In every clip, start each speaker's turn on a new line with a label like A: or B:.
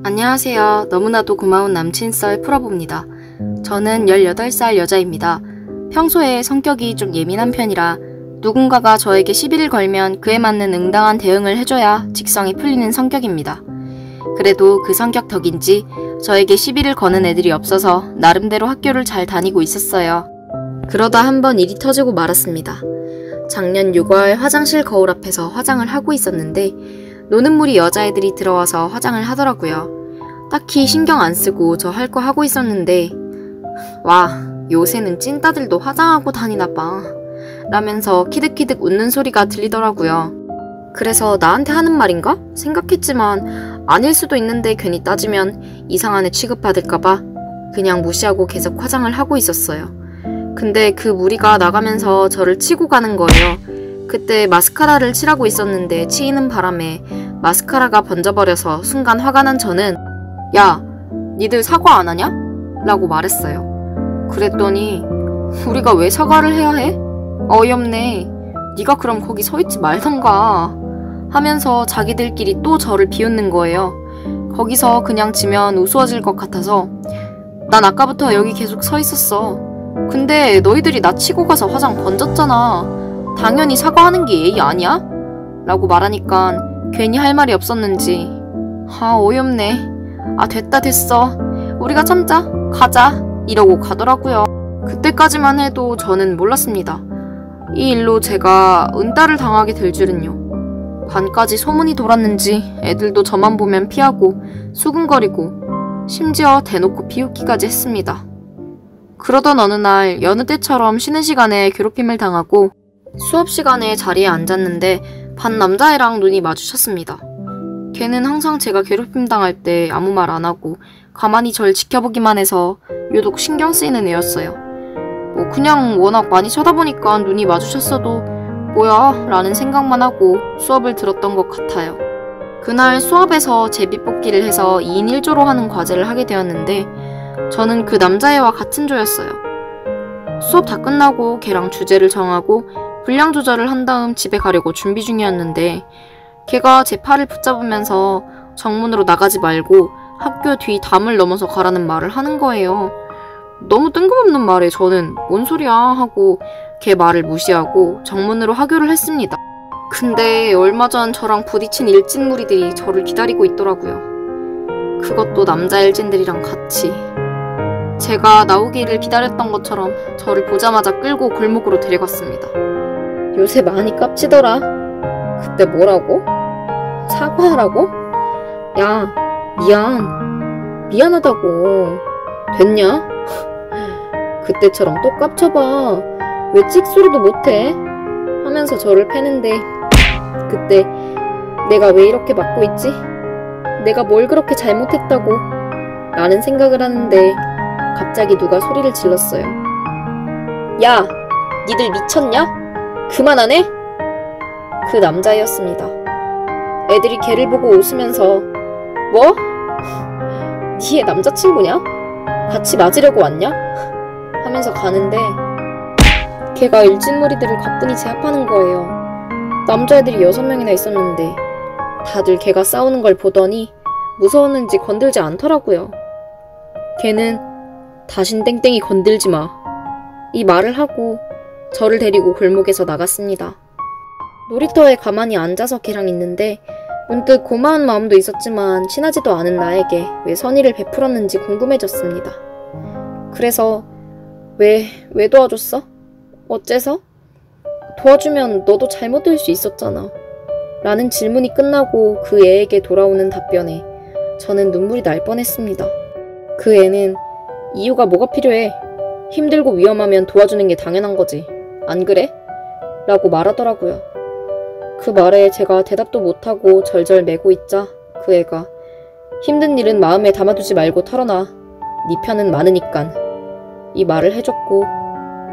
A: 안녕하세요. 너무나도 고마운 남친 썰 풀어봅니다. 저는 18살 여자입니다. 평소에 성격이 좀 예민한 편이라 누군가가 저에게 시비를 걸면 그에 맞는 응당한 대응을 해줘야 직성이 풀리는 성격입니다. 그래도 그 성격 덕인지 저에게 시비를 거는 애들이 없어서 나름대로 학교를 잘 다니고 있었어요. 그러다 한번 일이 터지고 말았습니다. 작년 6월 화장실 거울 앞에서 화장을 하고 있었는데 노는 무리 여자애들이 들어와서 화장을 하더라고요. 딱히 신경 안 쓰고 저 할 거 하고 있었는데 와, 요새는 찐따들도 화장하고 다니나 봐 라면서 키득키득 웃는 소리가 들리더라고요. 그래서 나한테 하는 말인가? 생각했지만 아닐 수도 있는데 괜히 따지면 이상한 애 취급받을까봐 그냥 무시하고 계속 화장을 하고 있었어요. 근데 그 무리가 나가면서 저를 치고 가는 거예요. 그때 마스카라를 칠하고 있었는데 치이는 바람에 마스카라가 번져버려서 순간 화가 난 저는 야, 니들 사과 안 하냐? 라고 말했어요. 그랬더니 우리가 왜 사과를 해야 해? 어이없네. 니가 그럼 거기 서있지 말던가 하면서 자기들끼리 또 저를 비웃는 거예요. 거기서 그냥 지면 우스워질 것 같아서 난 아까부터 여기 계속 서있었어. 근데 너희들이 나 치고 가서 화장 번졌잖아. 당연히 사과하는 게 예의 아니야? 라고 말하니까 괜히 할 말이 없었는지 어이없네. 됐다 됐어. 우리가 참자. 가자. 이러고 가더라고요. 그때까지만 해도 저는 몰랐습니다. 이 일로 제가 은따를 당하게 될 줄은요. 반까지 소문이 돌았는지 애들도 저만 보면 피하고 수근거리고 심지어 대놓고 비웃기까지 했습니다. 그러던 어느 날 여느 때처럼 쉬는 시간에 괴롭힘을 당하고 수업 시간에 자리에 앉았는데 반 남자애랑 눈이 마주쳤습니다. 걔는 항상 제가 괴롭힘 당할 때 아무 말 안 하고 가만히 절 지켜보기만 해서 유독 신경 쓰이는 애였어요. 그냥 워낙 많이 쳐다보니까 눈이 마주쳤어도 뭐야 라는 생각만 하고 수업을 들었던 것 같아요. 그날 수업에서 제비뽑기를 해서 2인 1조로 하는 과제를 하게 되었는데 저는 그 남자애와 같은 조였어요. 수업 다 끝나고 걔랑 주제를 정하고 분량 조절을 한 다음 집에 가려고 준비 중이었는데 걔가 제 팔을 붙잡으면서 정문으로 나가지 말고 학교 뒤 담을 넘어서 가라는 말을 하는 거예요. 너무 뜬금없는 말에 저는 뭔 소리야 하고 걔 말을 무시하고 정문으로 하교를 했습니다. 근데 얼마 전 저랑 부딪힌 일진 무리들이 저를 기다리고 있더라고요. 그것도 남자 일진들이랑 같이. 제가 나오기를 기다렸던 것처럼 저를 보자마자 끌고 골목으로 데려갔습니다. 요새 많이 깝치더라. 그때 뭐라고? 사과하라고? 야, 미안하다고. 됐냐? 그때처럼 또 깝쳐봐. 왜 찍소리도 못해? 하면서 저를 패는데 그때 내가 왜 이렇게 맞고 있지? 내가 뭘 그렇게 잘못했다고? 라는 생각을 하는데 갑자기 누가 소리를 질렀어요. 야, 니들 미쳤냐? 그만하네? 그 남자애였습니다. 애들이 걔를 보고 웃으면서 뭐? 니 애 남자친구냐? 같이 맞으려고 왔냐? 하면서 가는데 걔가 일진무리들을 가뿐히 제압하는 거예요. 남자애들이 6명이나 있었는데 다들 걔가 싸우는 걸 보더니 무서웠는지 건들지 않더라고요. 걔는 다신 땡땡이 건들지 마. 이 말을 하고 저를 데리고 골목에서 나갔습니다. 놀이터에 가만히 앉아서 걔랑 있는데 문득 고마운 마음도 있었지만 친하지도 않은 나에게 왜 선의를 베풀었는지 궁금해졌습니다. 그래서 왜 도와줬어? 어째서? 도와주면 너도 잘못될 수 있었잖아. 라는 질문이 끝나고 그 애에게 돌아오는 답변에 저는 눈물이 날 뻔했습니다. 그 애는 이유가 뭐가 필요해? 힘들고 위험하면 도와주는 게 당연한 거지. 안 그래? 라고 말하더라고요. 그 말에 제가 대답도 못하고 절절 매고 있자 그 애가 힘든 일은 마음에 담아두지 말고 털어놔. 네 편은 많으니깐. 이 말을 해줬고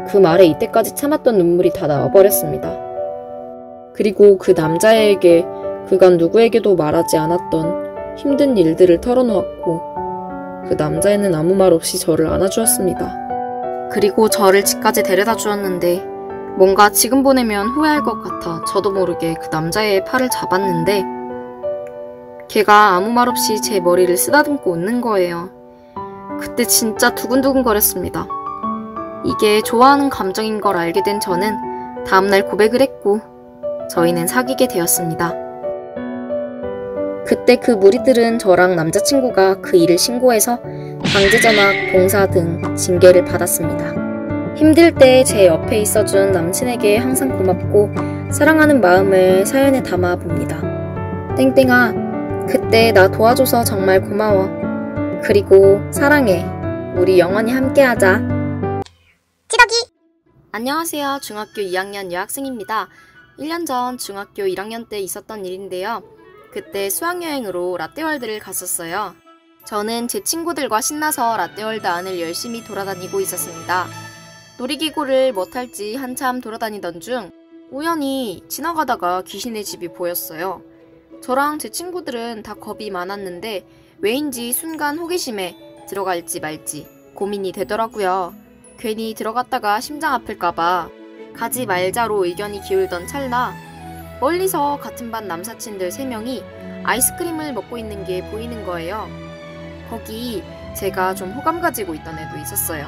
A: 그 말에 이때까지 참았던 눈물이 다 나와버렸습니다. 그리고 그 남자애에게 그간 누구에게도 말하지 않았던 힘든 일들을 털어놓았고 그 남자애는 아무 말 없이 저를 안아주었습니다. 그리고 저를 집까지 데려다 주었는데 뭔가 지금 보내면 후회할 것 같아 저도 모르게 그 남자애의 팔을 잡았는데 걔가 아무 말 없이 제 머리를 쓰다듬고 웃는 거예요. 그때 진짜 두근두근거렸습니다. 이게 좋아하는 감정인 걸 알게 된 저는 다음날 고백을 했고 저희는 사귀게 되었습니다. 그때 그 무리들은 저랑 남자친구가 그 일을 신고해서 강제전학, 봉사 등 징계를 받았습니다. 힘들 때 제 옆에 있어준 남친에게 항상 고맙고 사랑하는 마음을 사연에 담아 봅니다. 땡땡아, 그때 나 도와줘서 정말 고마워. 그리고 사랑해. 우리 영원히 함께하자.
B: 찌덕이.
A: 안녕하세요. 중학교 2학년 여학생입니다. 1년 전 중학교 1학년 때 있었던 일인데요. 그때 수학여행으로 롯데월드를 갔었어요. 저는 제 친구들과 신나서 롯데월드 안을 열심히 돌아다니고 있었습니다. 놀이기구를 뭐 탈지 한참 돌아다니던 중 우연히 지나가다가 귀신의 집이 보였어요. 저랑 제 친구들은 다 겁이 많았는데 왜인지 순간 호기심에 들어갈지 말지 고민이 되더라고요. 괜히 들어갔다가 심장 아플까봐 가지 말자로 의견이 기울던 찰나 멀리서 같은 반 남사친들 3명이 아이스크림을 먹고 있는 게 보이는 거예요. 거기 제가 좀 호감 가지고 있던 애도 있었어요.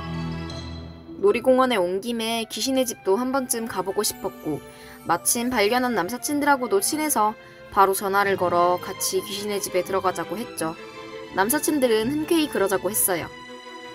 A: 놀이공원에 온 김에 귀신의 집도 한 번쯤 가보고 싶었고 마침 발견한 남사친들하고도 친해서 바로 전화를 걸어 같이 귀신의 집에 들어가자고 했죠. 남사친들은 흔쾌히 그러자고 했어요.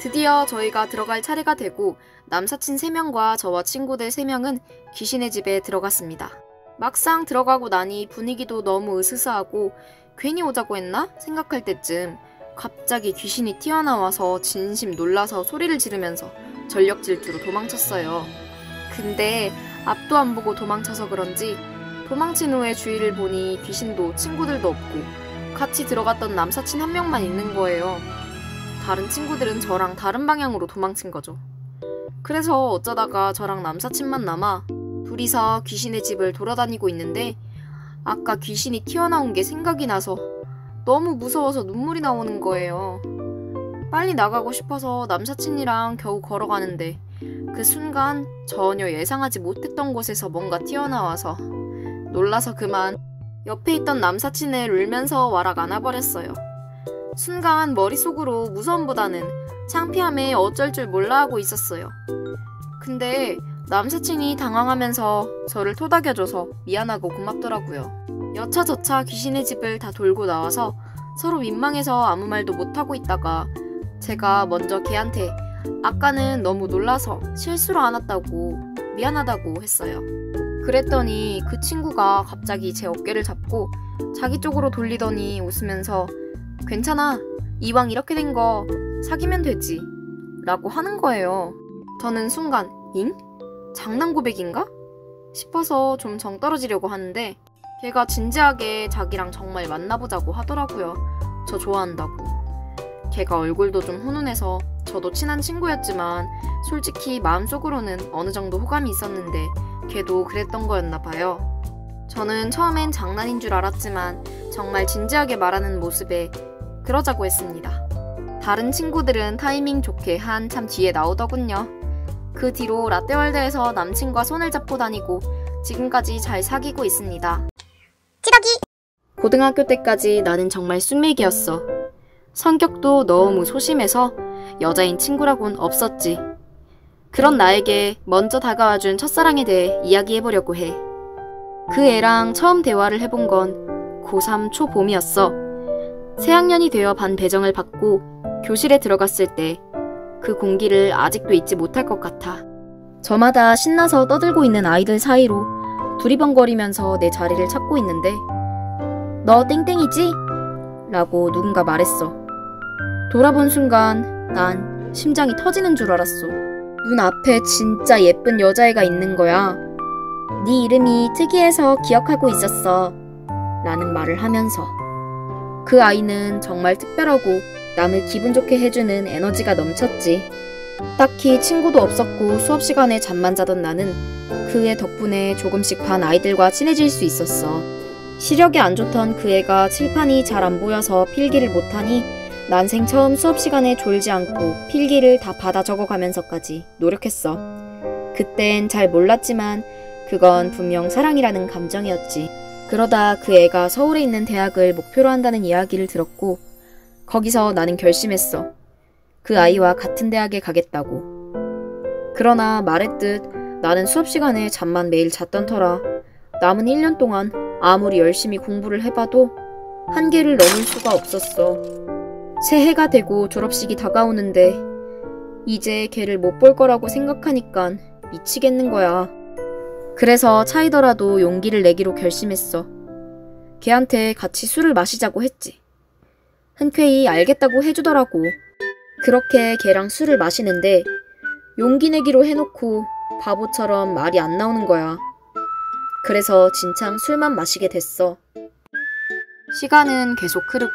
A: 드디어 저희가 들어갈 차례가 되고 남사친 3명과 저와 친구들 3명은 귀신의 집에 들어갔습니다. 막상 들어가고 나니 분위기도 너무 으스스하고 괜히 오자고 했나 생각할 때쯤 갑자기 귀신이 튀어나와서 진심 놀라서 소리를 지르면서 전력 질주로 도망쳤어요. 근데 앞도 안 보고 도망쳐서 그런지 도망친 후에 주위를 보니 귀신도 친구들도 없고 같이 들어갔던 남사친 1명만 있는 거예요. 다른 친구들은 저랑 다른 방향으로 도망친 거죠. 그래서 어쩌다가 저랑 남사친만 남아 둘이서 귀신의 집을 돌아다니고 있는데 아까 귀신이 튀어나온 게 생각이 나서 너무 무서워서 눈물이 나오는 거예요. 빨리 나가고 싶어서 남사친이랑 겨우 걸어가는데 그 순간 전혀 예상하지 못했던 곳에서 뭔가 튀어나와서 놀라서 그만 옆에 있던 남사친을 울면서 와락 안아버렸어요. 순간 머릿속으로 무서움보다는 창피함에 어쩔 줄 몰라 하고 있었어요. 근데 남사친이 당황하면서 저를 토닥여줘서 미안하고 고맙더라고요. 여차저차 귀신의 집을 다 돌고 나와서 서로 민망해서 아무 말도 못하고 있다가 제가 먼저 걔한테 아까는 너무 놀라서 실수로 안 왔다고 미안하다고 했어요. 그랬더니 그 친구가 갑자기 제 어깨를 잡고 자기 쪽으로 돌리더니 웃으면서 괜찮아, 이왕 이렇게 된 거 사귀면 되지 라고 하는 거예요. 저는 순간 잉? 장난 고백인가? 싶어서 좀 정 떨어지려고 하는데 걔가 진지하게 자기랑 정말 만나보자고 하더라고요. 저 좋아한다고. 걔가 얼굴도 좀 훈훈해서 저도 친한 친구였지만 솔직히 마음속으로는 어느 정도 호감이 있었는데 걔도 그랬던 거였나 봐요. 저는 처음엔 장난인 줄 알았지만 정말 진지하게 말하는 모습에 그러자고 했습니다. 다른 친구들은 타이밍 좋게 한참 뒤에 나오더군요. 그 뒤로 롯데월드에서 남친과 손을 잡고 다니고 지금까지 잘 사귀고 있습니다.
B: 찌덕이.
A: 고등학교 때까지 나는 정말 쑥맥이었어. 성격도 너무 소심해서 여자인 친구라곤 없었지. 그런 나에게 먼저 다가와준 첫사랑에 대해 이야기해보려고 해. 그 애랑 처음 대화를 해본 건 고3 초봄이었어. 새학년이 되어 반 배정을 받고 교실에 들어갔을 때 그 공기를 아직도 잊지 못할 것 같아. 저마다 신나서 떠들고 있는 아이들 사이로 두리번거리면서 내 자리를 찾고 있는데 너 땡땡이지? 라고 누군가 말했어. 돌아본 순간 난 심장이 터지는 줄 알았어. 눈앞에 진짜 예쁜 여자애가 있는 거야. 네 이름이 특이해서 기억하고 있었어 라는 말을 하면서 그 아이는 정말 특별하고 남을 기분 좋게 해주는 에너지가 넘쳤지. 딱히 친구도 없었고 수업 시간에 잠만 자던 나는 그 애 덕분에 조금씩 반 아이들과 친해질 수 있었어. 시력이 안 좋던 그 애가 칠판이 잘 안 보여서 필기를 못하니 난생 처음 수업 시간에 졸지 않고 필기를 다 받아 적어가면서까지 노력했어. 그땐 잘 몰랐지만 그건 분명 사랑이라는 감정이었지. 그러다 그 애가 서울에 있는 대학을 목표로 한다는 이야기를 들었고 거기서 나는 결심했어. 그 아이와 같은 대학에 가겠다고. 그러나 말했듯 나는 수업 시간에 잠만 매일 잤던 터라 남은 1년 동안 아무리 열심히 공부를 해봐도 한계를 넘을 수가 없었어. 새해가 되고 졸업식이 다가오는데 이제 걔를 못 볼 거라고 생각하니까 미치겠는 거야. 그래서 차이더라도 용기를 내기로 결심했어. 걔한테 같이 술을 마시자고 했지. 흔쾌히 알겠다고 해주더라고. 그렇게 걔랑 술을 마시는데 용기 내기로 해놓고 바보처럼 말이 안 나오는 거야. 그래서 진창 술만 마시게 됐어. 시간은 계속 흐르고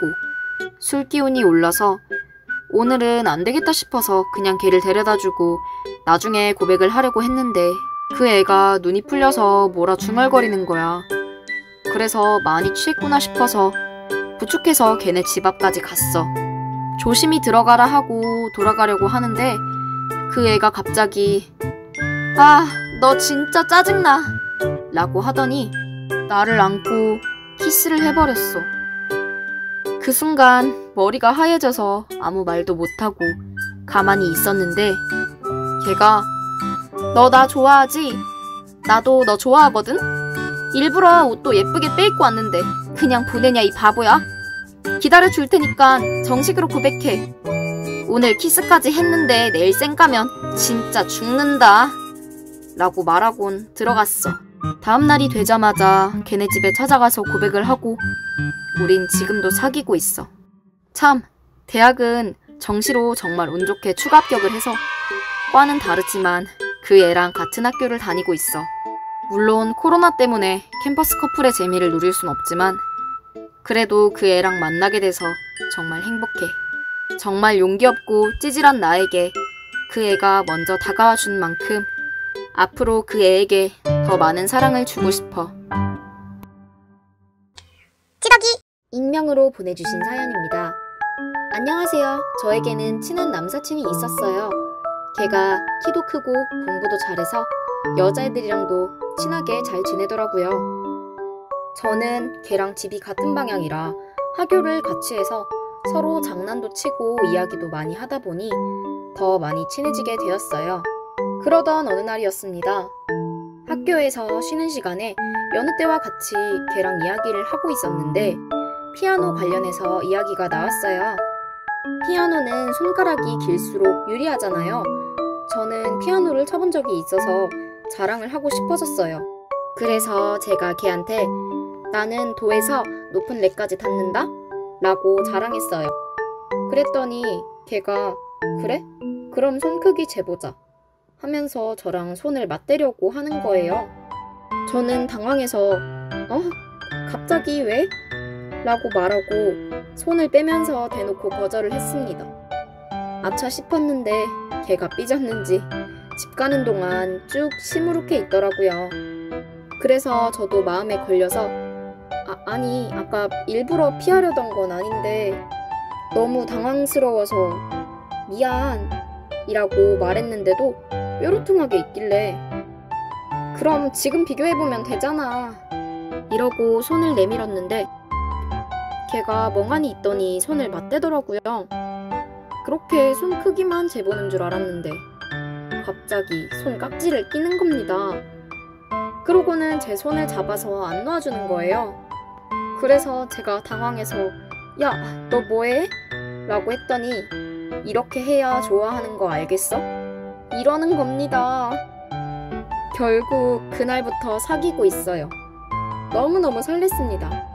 A: 술 기운이 올라서 오늘은 안 되겠다 싶어서 그냥 걔를 데려다주고 나중에 고백을 하려고 했는데 그 애가 눈이 풀려서 뭐라 중얼거리는 거야. 그래서 많이 취했구나 싶어서 부축해서 걔네 집 앞까지 갔어. 조심히 들어가라 하고 돌아가려고 하는데 그 애가 갑자기 "아, 너 진짜 짜증나" 라고 하더니 나를 안고 키스를 해버렸어. 그 순간 머리가 하얘져서 아무 말도 못하고 가만히 있었는데 걔가 "너 나 좋아하지? 나도 너 좋아하거든? 일부러 옷도 예쁘게 빼입고 왔는데 그냥 보내냐 이 바보야? 기다려줄 테니까 정식으로 고백해. 오늘 키스까지 했는데 내일 쌩 까면 진짜 죽는다" 라고 말하곤 들어갔어. 다음날이 되자마자 걔네 집에 찾아가서 고백을 하고 우린 지금도 사귀고 있어. 참, 대학은 정시로 정말 운 좋게 추가 합격을 해서 과는 다르지만 그 애랑 같은 학교를 다니고 있어. 물론 코로나 때문에 캠퍼스 커플의 재미를 누릴 순 없지만 그래도 그 애랑 만나게 돼서 정말 행복해. 정말 용기 없고 찌질한 나에게 그 애가 먼저 다가와 준 만큼 앞으로 그 애에게 더 많은 사랑을 주고 싶어.
B: 찌덕이.
A: 익명으로 보내주신 사연입니다. 안녕하세요. 저에게는 친한 남사친이 있었어요. 걔가 키도 크고 공부도 잘해서 여자애들이랑도 친하게 잘 지내더라고요. 저는 걔랑 집이 같은 방향이라 하교를 같이 해서 서로 장난도 치고 이야기도 많이 하다 보니 더 많이 친해지게 되었어요. 그러던 어느 날이었습니다. 학교에서 쉬는 시간에 여느 때와 같이 걔랑 이야기를 하고 있었는데 피아노 관련해서 이야기가 나왔어요. 피아노는 손가락이 길수록 유리하잖아요. 저는 피아노를 쳐본 적이 있어서 자랑을 하고 싶어졌어요. 그래서 제가 걔한테 "나는 도에서 높은 레까지 닿는다" 라고 자랑했어요. 그랬더니 걔가 "그래? 그럼 손 크기 재보자" 하면서 저랑 손을 맞대려고 하는 거예요. 저는 당황해서 "어? 갑자기 왜?" 라고 말하고 손을 빼면서 대놓고 거절을 했습니다. 아차 싶었는데 걔가 삐졌는지 집 가는 동안 쭉 시무룩해 있더라고요. 그래서 저도 마음에 걸려서 아니 아까 일부러 피하려던 건 아닌데 너무 당황스러워서 미안 이라고 말했는데도 뾰루퉁하게 있길래 "그럼 지금 비교해보면 되잖아" 이러고 손을 내밀었는데 걔가 멍하니 있더니 손을 맞대더라고요. 그렇게 손 크기만 재보는 줄 알았는데 갑자기 손 깍지를 끼는 겁니다. 그러고는 제 손을 잡아서 안 놓아주는 거예요. 그래서 제가 당황해서 "야, 너 뭐해?" 라고 했더니 "이렇게 해야 좋아하는 거 알겠어?" 이러는 겁니다. 결국 그날부터 사귀고 있어요. 너무너무 설렜습니다.